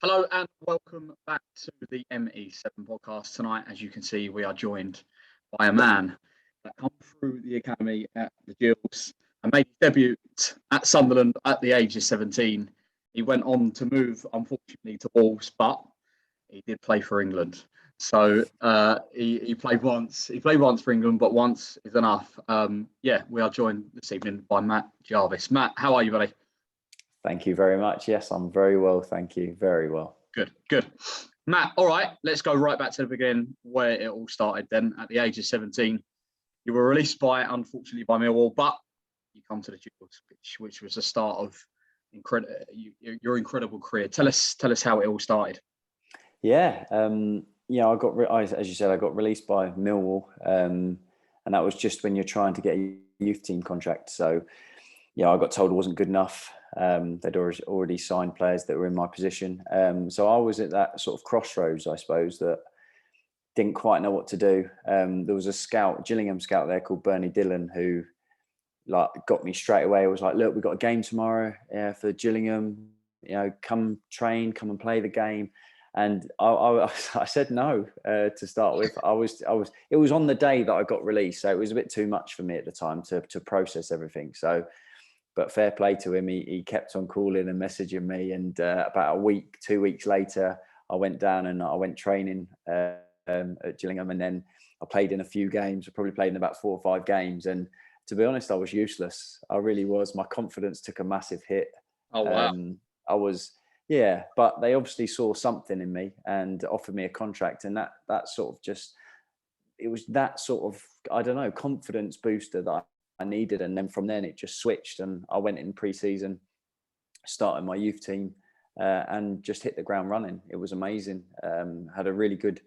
Hello and welcome back to the ME7 podcast. Tonight, as you can see, we are joined by a man that come through the academy at the Gills and made his debut at Sunderland at the age of 17. He went on to move, unfortunately, to Wolves, but he did play for England. So he played once. He played once for England, but once is enough. We are joined this evening by Matt Jarvis. Matt, how are you, buddy? Thank you very much. Yes, I'm very well. Thank you. Very well. Good. Matt, all right, let's go right back to the beginning where it all started then. At the age of 17, you were released unfortunately by Millwall, but you come to the Gills, which was the start of your incredible career. Tell us how it all started. Yeah. As you said, I got released by Millwall. And that was just when you're trying to get a youth team contract. So, I got told it wasn't good enough. They'd already signed players that were in my position. So I was at that sort of crossroads, I suppose, that didn't quite know what to do. There was a Gillingham scout there called Bernie Dillon, who got me straight away. I was like, look, we've got a game tomorrow for Gillingham. Come train, come and play the game. And I said no to start with. It was on the day that I got released, so it was a bit too much for me at the time to process everything. So. But fair play to him. He kept on calling and messaging me. And about 2 weeks later, I went down and I went training at Gillingham. And then I played in a few games. I probably played in about 4 or 5 games. And to be honest, I was useless. I really was. My confidence took a massive hit. Oh, wow. But they obviously saw something in me and offered me a contract. And that sort of it was that sort of, I don't know, confidence booster that I needed. And then from then it just switched, and I went in pre-season, started my youth team, and just hit the ground running. It was amazing. Had a really good,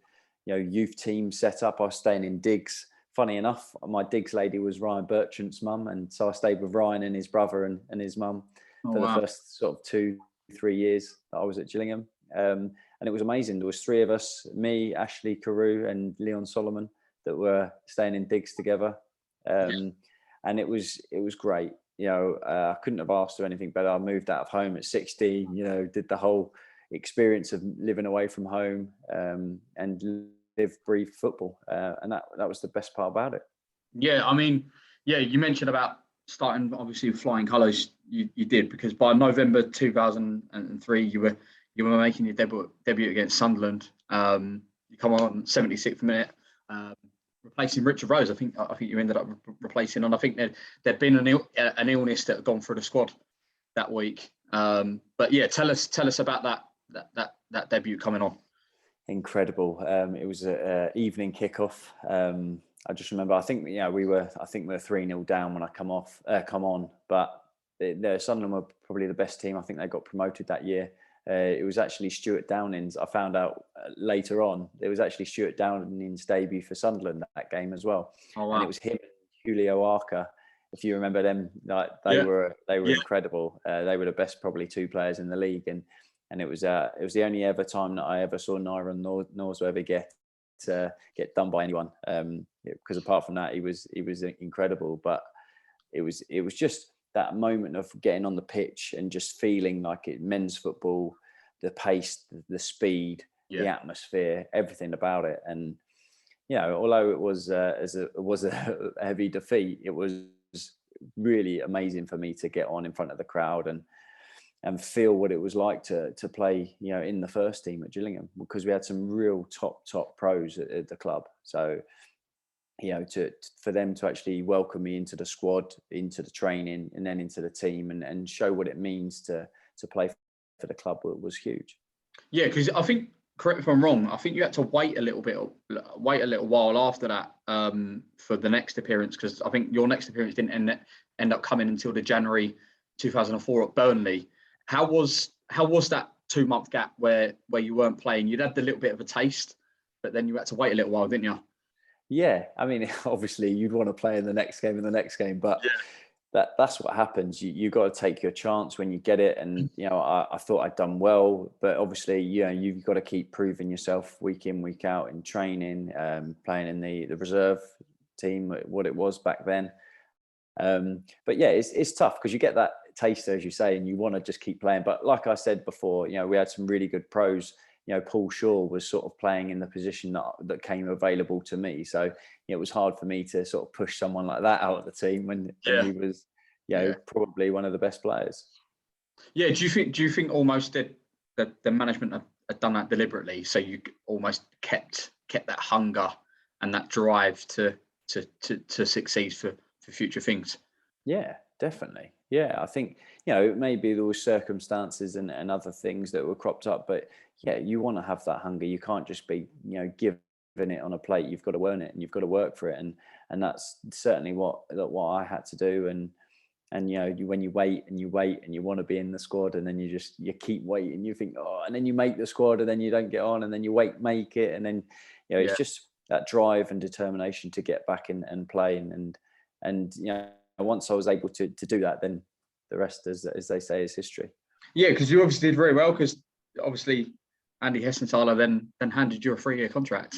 youth team set up. I was staying in digs. Funny enough, my digs lady was Ryan Bertrand's mum, and so I stayed with Ryan and his brother and his mum for the first sort of 2-3 years that I was at Gillingham. And it was amazing. There was 3 of us, me, Ashley Carew and Leon Solomon, that were staying in digs together. And it was great. I couldn't have asked for anything better. I moved out of home at 16, did the whole experience of living away from home, and live, breathe football. And that was the best part about it. Yeah, I mean, you mentioned about starting, obviously, with flying colours. You did, because by November 2003, you were making your debut against Sunderland. You come on 76th minute. Replacing Richard Rose. I think you ended up replacing, and I think there'd been an illness that had gone through the squad that week. But yeah, tell us about that debut coming on. Incredible. It was an evening kickoff. I just remember. I think we were 3-0 down when I come on. But Sunderland were probably the best team. I think they got promoted that year. It was actually Stuart Downing's. I found out later on it was actually Stuart Downing's debut for Sunderland that game as well. Oh, wow. And it was him and Julio Arca. If you remember them, they were incredible. They were the best probably 2 players in the league, and it was the only ever time that I ever saw Nyron Norzo ever get done by anyone. Because apart from that, he was incredible. But it was just that moment of getting on the pitch and just feeling like men's football, the pace, the speed, the atmosphere, everything about it. And although it was a heavy defeat, it was really amazing for me to get on in front of the crowd and feel what it was like to play in the first team at Gillingham, because we had some real top pros at the club. So for them to actually welcome me into the squad, into the training, and then into the team, and show what it means to play for the club was huge. Yeah, because I think, correct me if I'm wrong, I think you had to wait a little while after that for the next appearance, because I think your next appearance didn't end up coming until the January 2004 at Burnley. How was that 2-month gap where you weren't playing? You'd had the little bit of a taste, but then you had to wait a little while, didn't you? Yeah, I mean, obviously you'd want to play in the next game, but that's what happens. You got to take your chance when you get it. And I thought I'd done well, but obviously you've got to keep proving yourself week in, week out in training, playing in the reserve team, what it was back then. But yeah, it's tough because you get taster, as you say, and you want to just keep playing. But like I said before, we had some really good pros. Paul Shaw was sort of playing in the position that came available to me. So it was hard for me to sort of push someone like that out of the team when he was, probably one of the best players. Yeah. Do you think almost that the management had done that deliberately, so you almost kept that hunger and that drive to succeed for future things? Yeah, definitely. Yeah, I think, maybe there were circumstances and other things that were cropped up, but yeah, you want to have that hunger. You can't just be, given it on a plate. You've got to earn it and you've got to work for it. And that's certainly what I had to do. And when you wait and you want to be in the squad, and then you keep waiting, you think, and then you make the squad and then you don't get on, and then you make it. And then, it's just that drive and determination to get back and play. And once I was able to do that, then the rest, as they say, is history. Yeah, because you obviously did very well, because obviously Andy Hessenthaler then handed you a 3-year contract,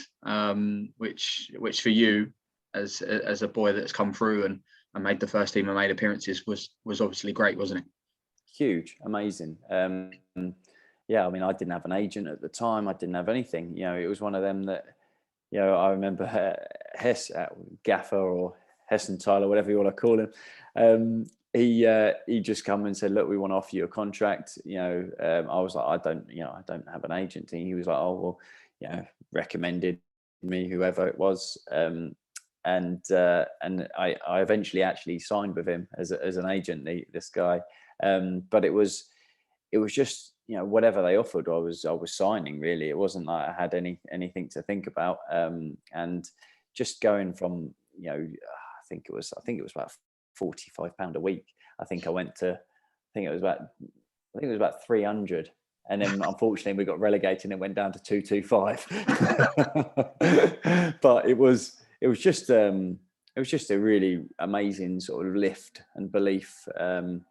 which for you as a boy that's come through and made the first team and made appearances was obviously great, wasn't it? Huge, amazing. Yeah, I mean, I didn't have an agent at the time. I didn't have anything. It was one of them that, I remember Gaffer or Hessenthaler, whatever you want to call him. He just come and said, "Look, we want to offer you a contract." I was like, I don't have an agent. And he was like, "Oh, well, recommended me, whoever it was." And I eventually actually signed with him as an agent, this guy. But it was just, whatever they offered, I was signing, really. It wasn't like I had anything to think about. And just going from, I think it was about £45 a week. I think it was about 300. And then unfortunately we got relegated and it went down to 225. But it was just a really amazing sort of lift and belief. And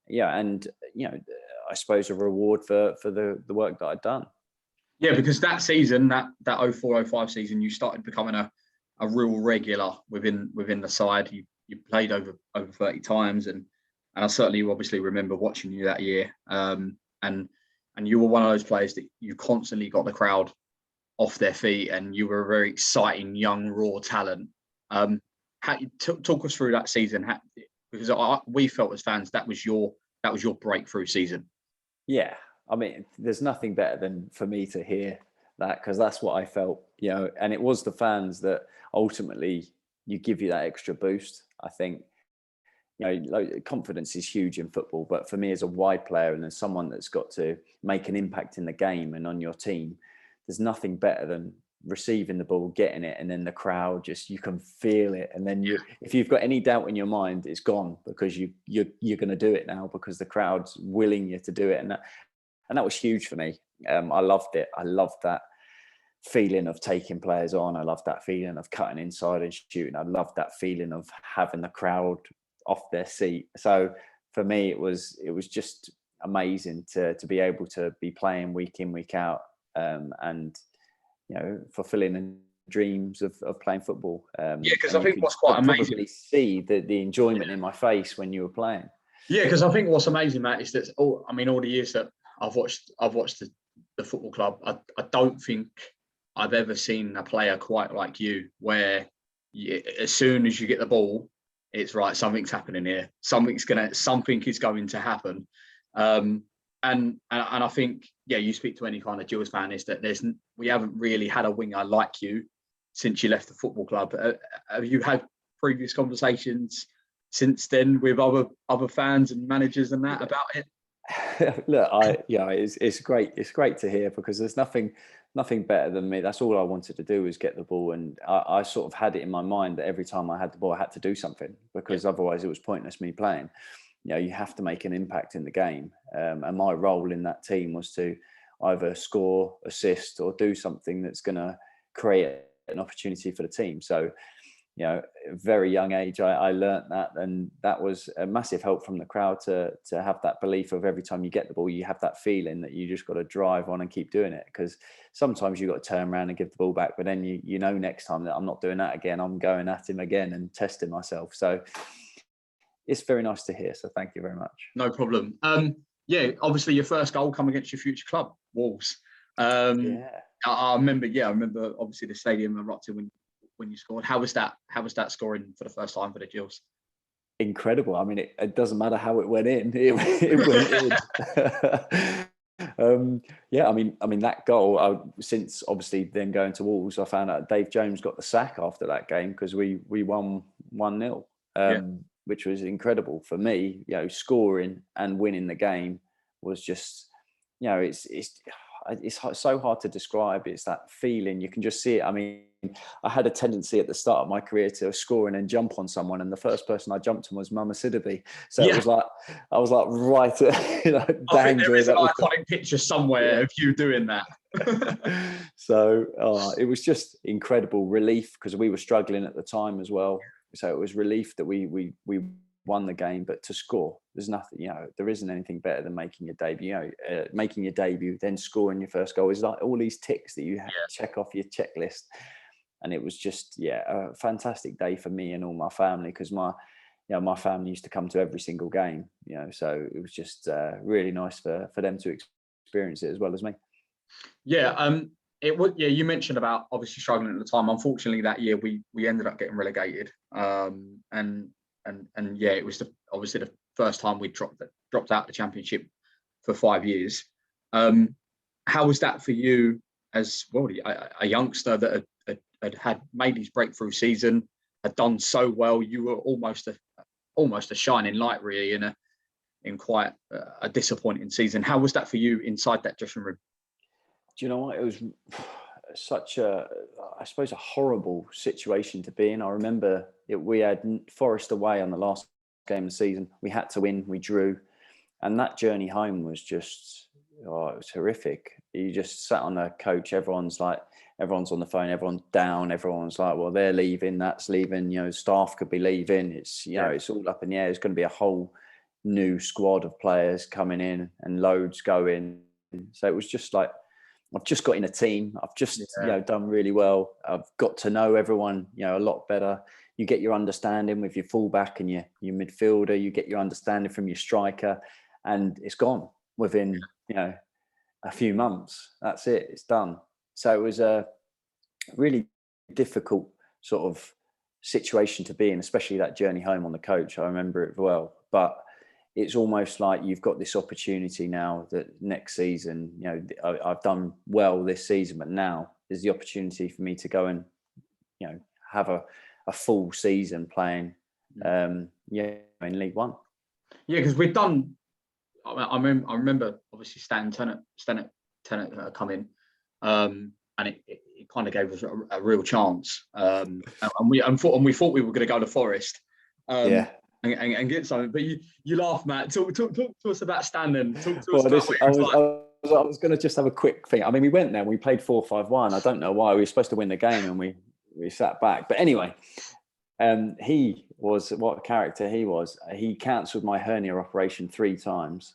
I suppose a reward for the work that I'd done. Yeah, because that season, that 04-05 season, you started becoming a real regular within the side. You played over 30 times, and I certainly obviously remember watching you that year. And you were one of those players that you constantly got the crowd off their feet, and you were a very exciting young raw talent. Talk us through that season, because we felt as fans that was your breakthrough season. Yeah, I mean, there's nothing better than for me to hear that, because that's what I felt, and it was the fans that ultimately give you that extra boost. I think, confidence is huge in football, but for me as a wide player and as someone that's got to make an impact in the game and on your team, there's nothing better than receiving the ball, getting it, and then the crowd you can feel it. And then if you've got any doubt in your mind, it's gone, because you're going to do it now, because the crowd's willing you to do it. And that was huge for me. I loved it. I loved that feeling of taking players on. I loved that feeling of cutting inside and shooting. I loved that feeling of having the crowd off their seat. So for me, it was just amazing to be able to be playing week in, week out, and fulfilling the dreams of playing football. Because I think what's quite amazing, probably see the enjoyment in my face when you were playing. Yeah, because I think what's amazing, Matt, is that all the years that I've watched the football club, I don't think I've ever seen a player quite like you, where as soon as you get the ball, it's right, something's happening here. Something is going to happen. And I think, you speak to any kind of Gills fan, is that we haven't really had a winger like you since you left the football club. Have you had previous conversations since then with other fans and managers and that about it? Look, it's great. It's great to hear, because there's nothing better than me. That's all I wanted to do, was get the ball, and I sort of had it in my mind that every time I had the ball, I had to do something, because otherwise it was pointless me playing. You have to make an impact in the game, and my role in that team was to either score, assist, or do something that's going to create an opportunity for the team. So, very young age, I learnt that, and that was a massive help from the crowd to have that belief of every time you get the ball, you have that feeling that you just got to drive on and keep doing it. Because sometimes you got to turn around and give the ball back, but then next time that I'm not doing that again, I'm going at him again and testing myself. So it's very nice to hear. So thank you very much. No problem. Yeah, obviously your first goal come against your future club, Wolves. Yeah. I remember. Yeah, I remember. Obviously, the stadium erupted when you scored. How was that? How was that scoring for the first time for the Gills? Incredible. I mean, it doesn't matter how it went in. It went in. Yeah, I mean that goal. Since obviously then going to Wolves, I found out Dave Jones got the sack after that game because we won 1-0, which was incredible for me. You know, scoring and winning the game was just, you know, it's so hard to describe. It's that feeling. You can just see it. I mean, I had a tendency at the start of my career to score and then jump on someone, and the first person I jumped on was Mama Sidibe. So it was like I was like right at, you know, I think there is an iconic picture somewhere of you doing that. So it was just incredible relief because we were struggling at the time as well. So it was relief that we won the game, but to score, there's nothing, you know, there isn't anything better than making your debut. You know, making your debut, then scoring your first goal is like all these ticks that you have to check off your checklist. And it was just, a fantastic day for me and all my family because my family used to come to every single game, you know, so it was just really nice for them to experience it as well as me. Yeah, it would. Yeah, you mentioned about obviously struggling at the time. Unfortunately, that year we ended up getting relegated, and yeah, it was obviously the first time we dropped out the Championship for 5 years. How was that for you as well, a youngster that had made his breakthrough season, had done so well? You were almost a shining light, really, in quite a disappointing season. How was that for you inside that dressing room? Do you know what? It was such a horrible situation to be in. I remember we had Forest away on the last game of the season. We had to win. We drew, and that journey home was just, it was horrific. You just sat on the coach. Everyone's on the phone. Everyone's down. Everyone's like, well, they're leaving. That's leaving. You know, staff could be leaving. It's, you know, it's all up in the air. It's going to be a whole new squad of players coming in and loads going. So it was just like, I've just got in a team. I've just, you know, done really well. I've got to know everyone, you know, a lot better. You get your understanding with your fullback and your midfielder. You get your understanding from your striker, and it's gone within, you know, a few months. That's it. It's done. So it was a really difficult sort of situation to be in, especially that journey home on the coach. I remember it well, but it's almost like you've got this opportunity now that next season, you know, I've done well this season, but now there's the opportunity for me to go and, you know, have a full season playing, in League One. Yeah, because we've done. I remember obviously Ternent come in, and it kind of gave us a real chance. And we thought we were going to go to Forest. And get something, but you laugh, Matt. Talk to us about Stan then. Talk to us about what it was like. I was going to just have a quick thing. I mean, we went there and we played 4-5-1. I don't know why. We were supposed to win the game and we sat back. But anyway, he was, what a character he was. He cancelled my hernia operation 3 times.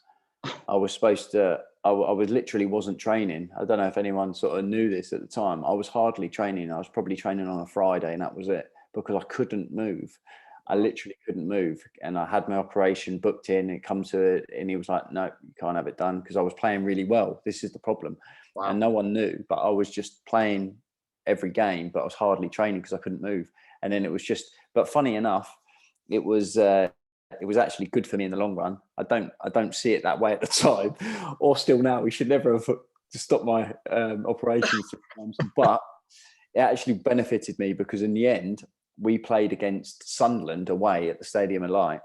I was supposed to, I was literally wasn't training. I don't know if anyone sort of knew this at the time. I was hardly training. I was probably training on a Friday and that was it because I couldn't move. I literally couldn't move, and I had my operation booked in. It come to it, and he was like, "No, you can't have it done," because I was playing really well. This is the problem, and no one knew. But I was just playing every game, but I was hardly training because I couldn't move. And then it was just. But funny enough, it was actually good for me in the long run. I don't see it that way at the time, or still now. We should never have stopped my operations, but it actually benefited me because in the end, we played against Sunderland away at the Stadium of Light,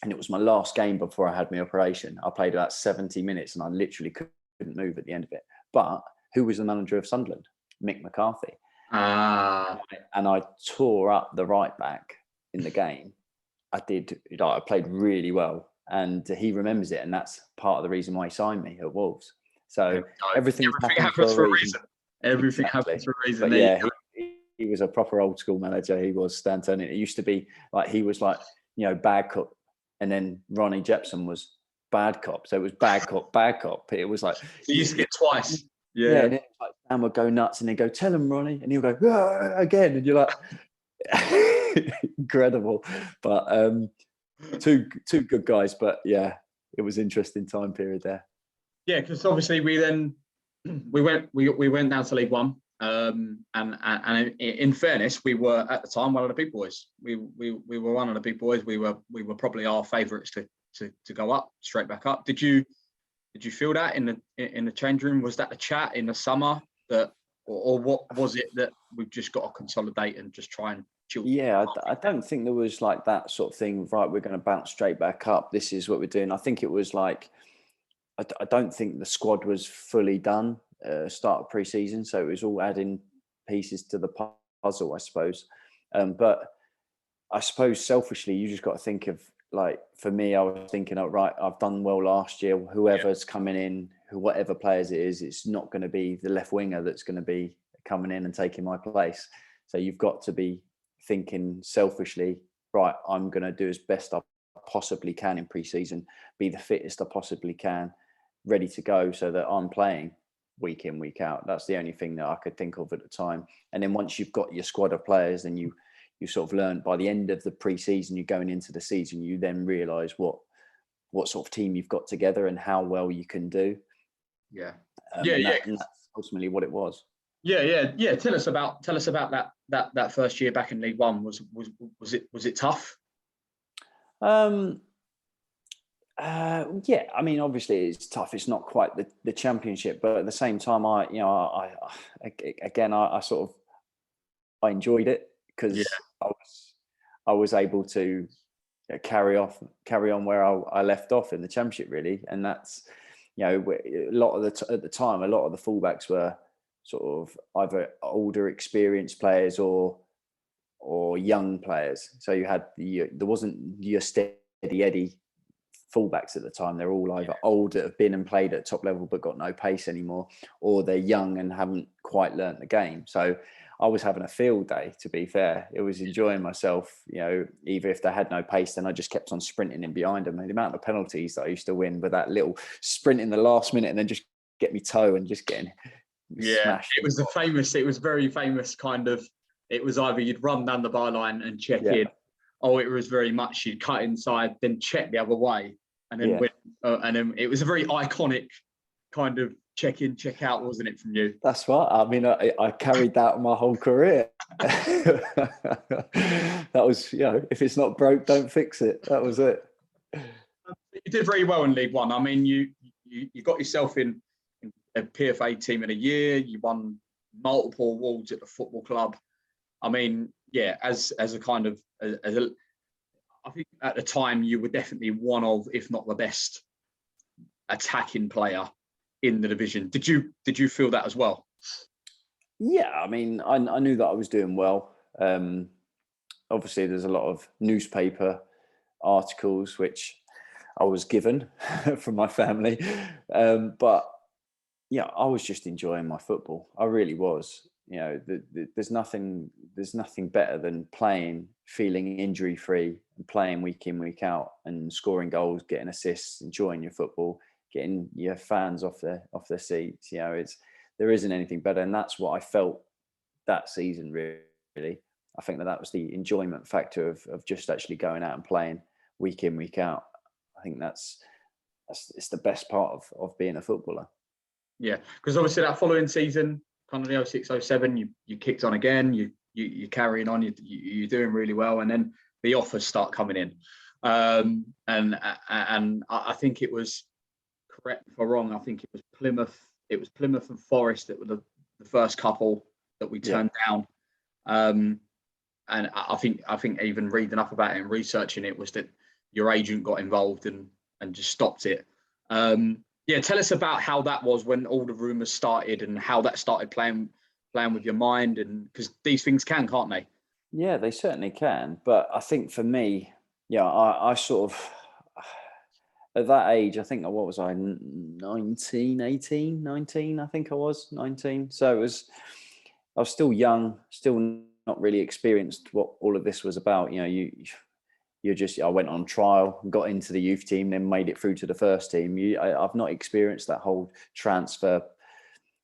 and it was my last game before I had my operation. I played about 70 minutes and I literally couldn't move at the end of it. But who was the manager of Sunderland? Mick McCarthy. And I tore up the right back in the game. I played really well, and he remembers it, and that's part of the reason why he signed me at Wolves. So everything happens for a reason. Everything happens for a reason. But yeah, he was a proper old school manager. He was Stan Ternent. It used to be like he was like, you know, bad cop, and then Ronnie Jepson was bad cop. So it was bad cop, bad cop. It was like you used to get twice. Yeah, and then like Stan would go nuts, and then go, "Tell him, Ronnie," and he'll go again, and you're like, incredible. But two good guys, but yeah, it was interesting time period there. Yeah, because obviously we went down to League One, and in fairness, we were at the time one of the big boys. We were one of the big boys. We were probably our favourites to go up straight back up. Did you feel that in the change room? Was that the chat in the summer that, or what was it that we've just got to consolidate and just try and chill? Yeah, I don't think there was like that sort of thing. Right, we're going to bounce straight back up. This is what we're doing. I think it was like, I don't think the squad was fully done start of pre-season, so it was all adding pieces to the puzzle, I suppose. But I suppose selfishly, you just got to think of, like, for me, I was thinking, oh, right, I've done well last year. Whoever's coming in, whatever players it is, it's not going to be the left winger that's going to be coming in and taking my place. So you've got to be thinking selfishly, right, I'm going to do as best I possibly can in pre-season, be the fittest I possibly can, ready to go, so that I'm playing week in, week out. That's the only thing that I could think of at the time. And then once you've got your squad of players, then you sort of learn by the end of the pre-season, you're going into the season, you then realise what sort of team you've got together and how well you can do. Yeah. And that's ultimately what it was. Yeah. Tell us about that first year back in League One. Was it tough? Yeah, I mean, obviously it's tough. It's not quite the championship, but at the same time, I enjoyed it because I was able to carry on where I left off in the championship, really. And that's, at the time, a lot of the fullbacks were sort of either older, experienced players or young players. So you had there wasn't your steady Eddie fullbacks at the time. They're all either old that have been and played at top level but got no pace anymore, or they're young and haven't quite learnt the game. So I was having a field day, to be fair. It was enjoying myself, either if they had no pace, then I just kept on sprinting in behind them. And the amount of penalties that I used to win with that little sprint in the last minute and then just get me toe and just getting smashed. It was very famous kind of, it was either you'd run down the byline and check in, or it was very much you'd cut inside, then check the other way. And then and then it was a very iconic kind of check in, check out, wasn't it, from you? That's right. I mean, I carried that my whole career. That was, if it's not broke, don't fix it. That was it. You did very well in League One. I mean, you got yourself in a PFA Team of the Year. You won multiple awards at the football club. I mean, as a kind of I think at the time you were definitely one of, if not the best, attacking player in the division. Did you feel that as well? Yeah, I mean, I knew that I was doing well. Obviously, there's a lot of newspaper articles which I was given from my family, but I was just enjoying my football. I really was. There's nothing better than playing, feeling injury free, and playing week in, week out, and scoring goals, getting assists, enjoying your football, getting your fans off their seats. There isn't anything better, and that's what I felt that season. Really, I think that was the enjoyment factor of just actually going out and playing week in, week out. I think it's the best part of being a footballer. Yeah, because obviously that following season, kind of the 06-07, you kicked on again. You're carrying on. You're doing really well, and then the offers start coming in. And I think it was, correct me if I'm wrong, I think it was Plymouth. It was Plymouth and Forest that were the first couple that we turned down. And I think even reading up about it and researching it was that your agent got involved and just stopped it. Tell us about how that was when all the rumours started and how that started playing with your mind, and because these things can't they? Yeah, they certainly can. But I think for me, I sort of, at that age, I think, what was I, 19, I think I was 19. So I was still young, still not really experienced what all of this was about. I went on trial, got into the youth team, then made it through to the first team. I've not experienced that whole transfer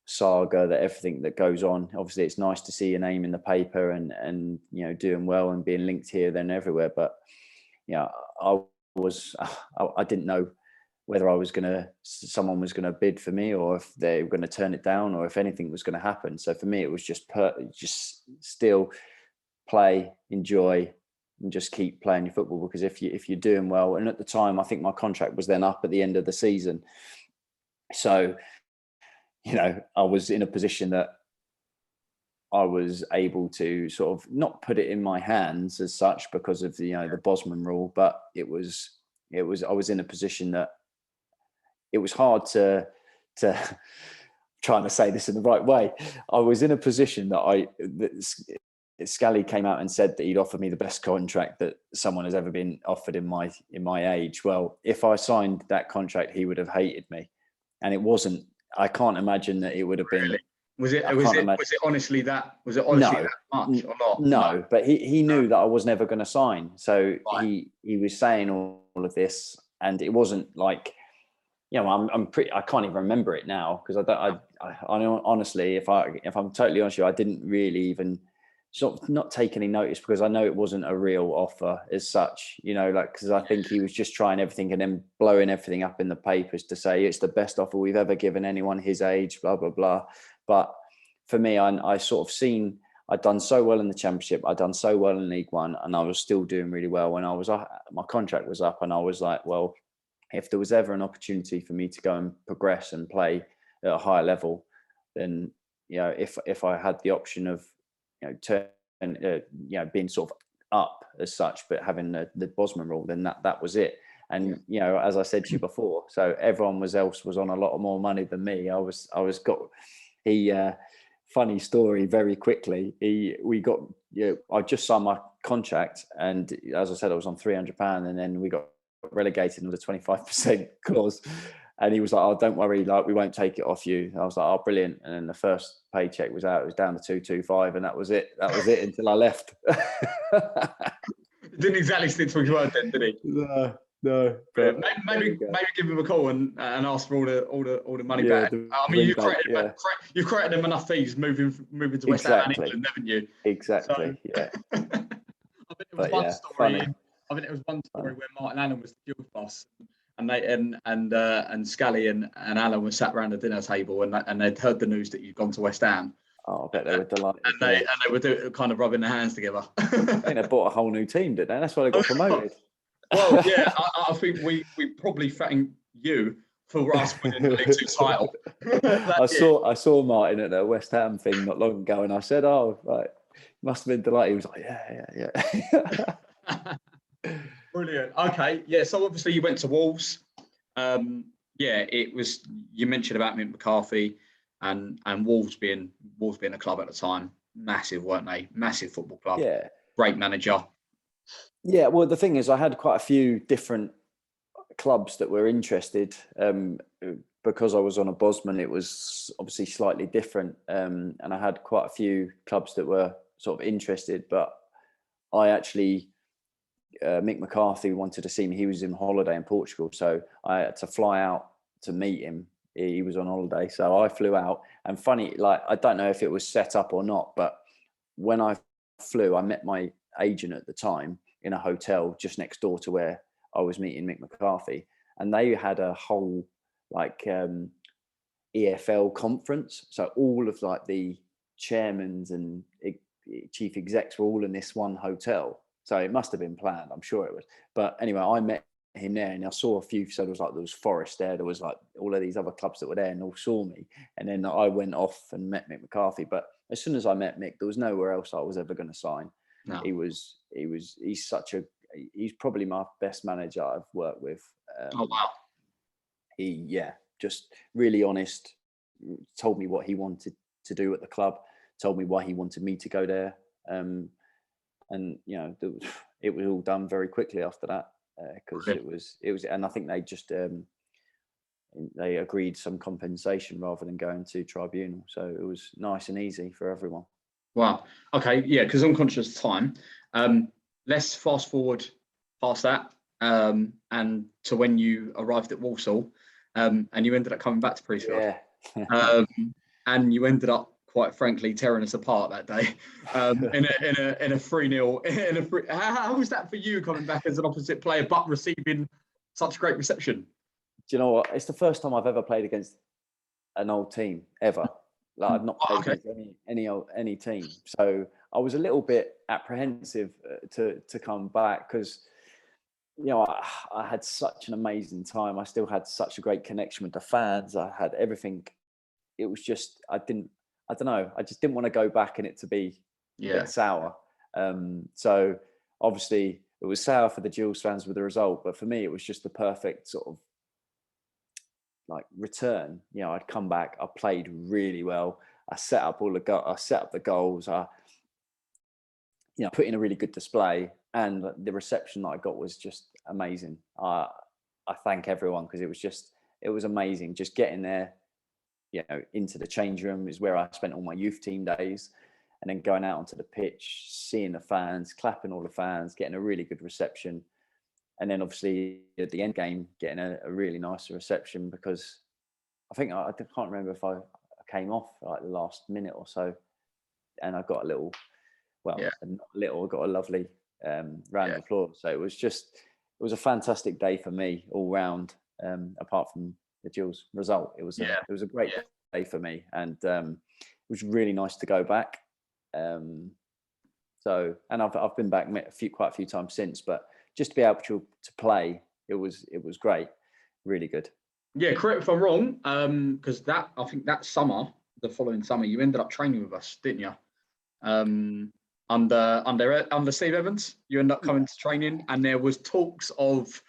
saga, that everything that goes on. Obviously, it's nice to see your name in the paper and doing well and being linked here, then everywhere. But I was, I didn't know whether someone was gonna bid for me, or if they were gonna turn it down, or if anything was gonna happen. So for me, it was just still play, enjoy, and just keep playing your football, because if you're doing well, and at the time I think my contract was then up at the end of the season, so I was in a position that I was able to sort of not put it in my hands as such because of the Bosman rule, but I was in a position that it was hard to trying to say this in the right way. I was in a position that Scally came out and said that he'd offered me the best contract that someone has ever been offered in my age. Well, if I signed that contract, he would have hated me, and it wasn't. I can't imagine that it would have been. Really? Was it honestly that much or not? No, but he knew that I was never going to sign. So right. he was saying all of this, and it wasn't like, I can't even remember it now, because I honestly, if I'm totally honest with you, I didn't really even sort of not take any notice, because I know it wasn't a real offer as such, because I think he was just trying everything and then blowing everything up in the papers to say it's the best offer we've ever given anyone his age, blah, blah, blah. But for me, I sort of seen, I'd done so well in the Championship, I'd done so well in League One, and I was still doing really well when my contract was up, and I was like, well, if there was ever an opportunity for me to go and progress and play at a higher level, then, if I had the option of, being sort of up as such, but having the Bosman rule, then that was it. And, as I said to you before, so everyone else was on a lot more money than me. Funny story, very quickly. I just signed my contract, and as I said, I was on £300, and then we got relegated with a 25% clause. And he was like, "Oh, don't worry, we won't take it off you." I was like, "Oh, brilliant." And then the first paycheck was out; it was down to 225, and that was it. That was it until I left. Didn't exactly stick to his word then, did he? No. Maybe give him a call and ask for all the money back. You've created them enough fees moving to West Ham and England, haven't you? Exactly. So, yeah. I think it was one story. I think it was one story where Martin Allen was the Gills boss, and they and Scally and Alan were sat around the dinner table, and they'd heard the news that you'd gone to West Ham. Oh, I bet they were delighted. And they were kind of rubbing their hands together. I think they bought a whole new team, didn't they? That's why they got promoted. Well, yeah, I think we probably thank you for us winning the League Two title. I saw Martin at the West Ham thing not long ago, and I said, "Oh, right, must have been delighted." He was like, "Yeah." Brilliant. Okay, yeah. So obviously you went to Wolves. It was, you mentioned about Mick McCarthy and Wolves being a club at the time. Massive, weren't they? Massive football club. Yeah. Great manager. Yeah. Well, the thing is, I had quite a few different clubs that were interested. Because I was on a Bosman, it was obviously slightly different. And I had quite a few clubs that were sort of interested, but I actually, Mick McCarthy wanted to see me. He was in holiday in Portugal, so I had to fly out to meet him. He was on holiday, so I flew out. And funny, I don't know if it was set up or not, but when I flew, I met my agent at the time in a hotel just next door to where I was meeting Mick McCarthy, and they had a whole EFL conference. So all of the chairmans and chief execs were all in this one hotel. So it must have been planned. I'm sure it was. But anyway, I met him there, and I saw a few. So there was Forest there. There was all of these other clubs that were there, and all saw me. And then I went off and met Mick McCarthy. But as soon as I met Mick, there was nowhere else I was ever going to sign. No. He's probably my best manager I've worked with. Oh wow. Just really honest. Told me what he wanted to do at the club. Told me why he wanted me to go there. And it was all done very quickly after that, because it was, and I think they just they agreed some compensation rather than going to tribunal, so it was nice and easy for everyone. Wow. Okay. Yeah. Because I'm conscious of time. Let's fast forward past that and to when you arrived at Walsall, and you ended up coming back to Priestfield. Yeah. And you ended up quite frankly, tearing us apart that day in a 3-0. How was that for you coming back as an opposite player, but receiving such great reception? Do you know what? It's the first time I've ever played against an old team ever. Like I've not played against any team, so I was a little bit apprehensive to come back because I had such an amazing time. I still had such a great connection with the fans. I had everything. It was just I don't know. I just didn't want to go back and it to be a bit sour. So obviously it was sour for the Gills fans with the result, but for me it was just the perfect sort of like return. I'd come back, I played really well, I set up the goals, I put in a really good display, and the reception that I got was just amazing. I thank everyone because it was amazing just getting there, into the change room is where I spent all my youth team days, and then going out onto the pitch, seeing the fans, clapping all the fans, getting a really good reception. And then obviously at the end game, getting a really nice reception because I think I can't remember if I came off like the last minute or so, and I got I got a lovely round of applause. So it was a fantastic day for me all round. Apart from the Gills result, it was a great day for me, and it was really nice to go back. So, and I've been back quite a few times since, but just to be able to play, it was great, really good. Yeah, correct if I'm wrong, because I think that summer, the following summer, you ended up training with us, didn't you? Under Steve Evans, you ended up coming to training, and there was talks of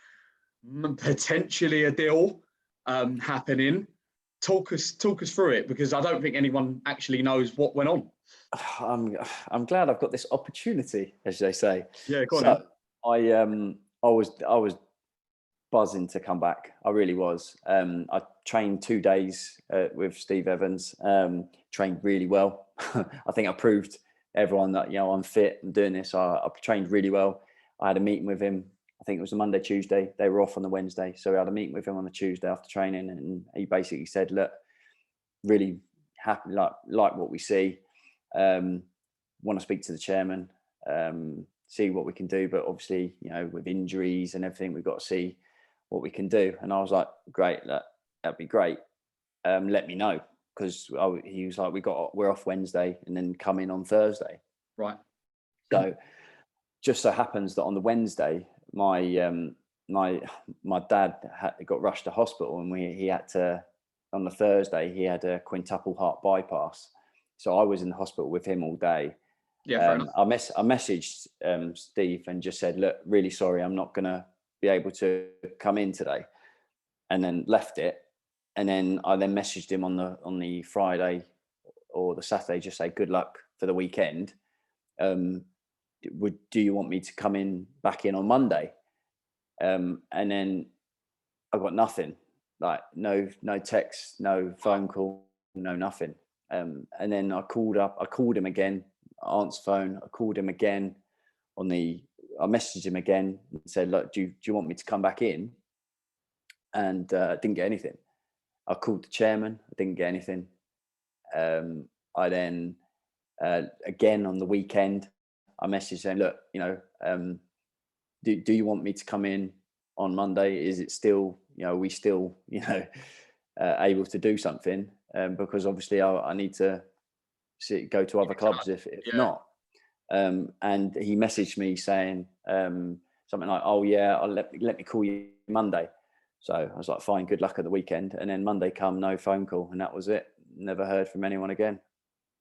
potentially a deal happening. Talk us through it, because I don't think anyone actually knows what went on. I'm glad I've got this opportunity, as they say. Yeah, go on. I was buzzing to come back. I really was. I trained 2 days with Steve Evans. Trained really well. I think I proved everyone that I'm fit and doing this. I trained really well. I had a meeting with him. I think it was a Monday, Tuesday. They were off on the Wednesday, so we had a meeting with him on the Tuesday after training, and he basically said, "Look, really happy, like what we see. Want to speak to the chairman, see what we can do, but obviously, with injuries and everything, we've got to see what we can do." And I was like, "Great, that'd be great. Let me know," because he was like, "We're off Wednesday, and then come in on Thursday." Right. So, just so happens that on the Wednesday, my dad got rushed to hospital, and he had to. On the Thursday, he had a quintuple heart bypass, so I was in the hospital with him all day. Yeah, fair enough. I messaged Steve and just said, "Look, really sorry, I'm not gonna be able to come in today," and then left it. And then I messaged him on the Friday or the Saturday, just say good luck for the weekend. Do you want me to come back in on Monday? And then I got nothing, like no text, no phone call, no nothing. And then I called him again, answer phone. I called him again I messaged him again and said, "Look, do you want me to come back in?" And didn't get anything. I called the chairman. I didn't get anything. I then again on the weekend, I messaged saying, "Look, do you want me to come in on Monday? Is it still, are we still, able to do something? Because obviously I need to go to other clubs if not." And he messaged me saying something like, "Oh yeah, let me call you Monday." So I was like, "Fine, good luck at the weekend." And then Monday come, no phone call, and that was it. Never heard from anyone again.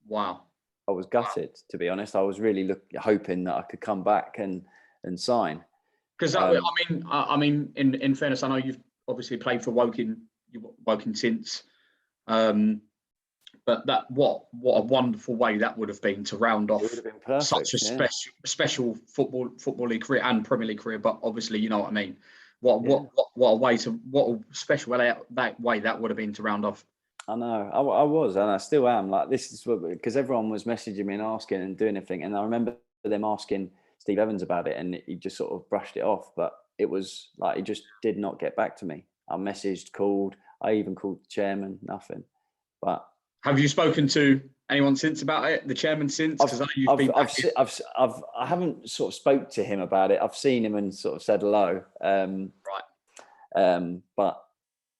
Wow. I was gutted, to be honest. I was really hoping that I could come back and sign. Because I mean, in fairness, I know you've obviously played for Woking. You've Woking since, but what a wonderful way that would have been to round off such a special football league career and Premier League career. But obviously, you know what I mean. What a special way that would have been to round off. I know, I was, and I still am. Like, this is because everyone was messaging me and asking and doing everything, and I remember them asking Steve Evans about it, and he just sort of brushed it off. But it was like he just did not get back to me. I messaged, called, I even called the chairman, nothing. But Have you spoken to anyone since about it? The chairman since? Because I know you've been back in. I haven't sort of spoke to him about it. I've seen him and sort of said hello. Right. But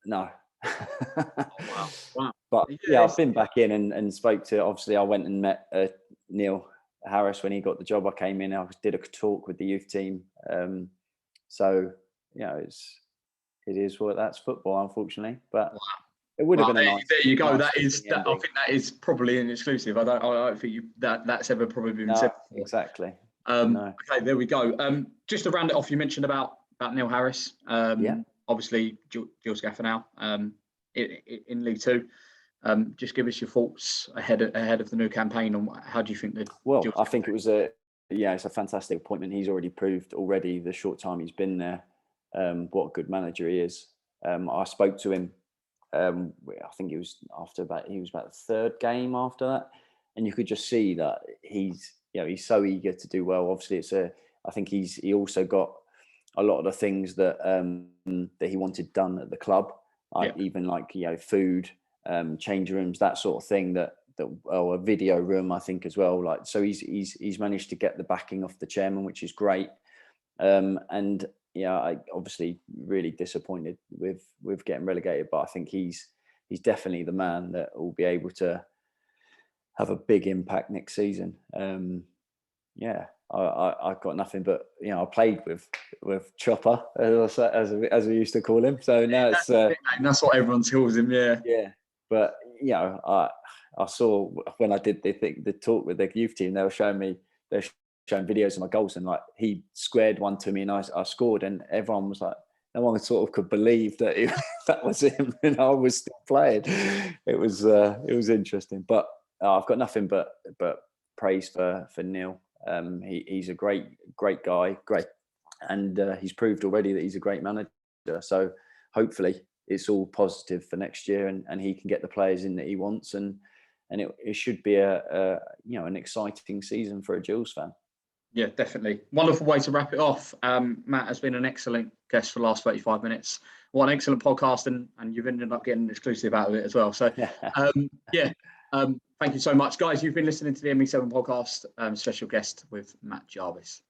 no. Oh, wow. But yeah, I've been back in and spoke to. Obviously, I went and met Neil Harris when he got the job. I came in. I did a talk with the youth team. So it is what that's football, unfortunately. But it would have been a nice. There you go. Nice I think that is probably an exclusive. I don't think that's ever probably been said before. Exactly. No. Okay, there we go. Just to round it off, you mentioned about Neil Harris. Obviously, Gills Gaffer now in League Two. Just give us your thoughts ahead of the new campaign, and how do you think that? Well, I think it was it's a fantastic appointment. He's already proved the short time he's been there, what a good manager he is. I spoke to him. I think he was about the third game after that, and you could just see that he's so eager to do well. Obviously, I think he also got a lot of the things that that he wanted done at the club, even like food, change rooms, that sort of thing. A video room, I think, as well. Like, so he's managed to get the backing off the chairman, which is great. And I obviously really disappointed with getting relegated, but I think he's definitely the man that will be able to have a big impact next season. I've got nothing but I played with Chopper as we used to call him. So now that's what everyone calls him. Yeah. But I saw when I did the talk with the youth team, they were showing videos of my goals, and like he squared one to me and I scored, and everyone was like, no one sort of could believe that that was him and I was still playing. It was interesting, but I've got nothing but praise for Neil. He's a great guy, and he's proved already that he's a great manager. So hopefully it's all positive for next year, and he can get the players in that he wants, and it should be an exciting season for a Gills fan. Yeah, definitely. Wonderful way to wrap it off. Matt has been an excellent guest for the last 35 minutes. What an excellent podcast, and you've ended up getting an exclusive out of it as well. So, thank you so much, guys. You've been listening to the ME7 podcast, special guest with Matt Jarvis.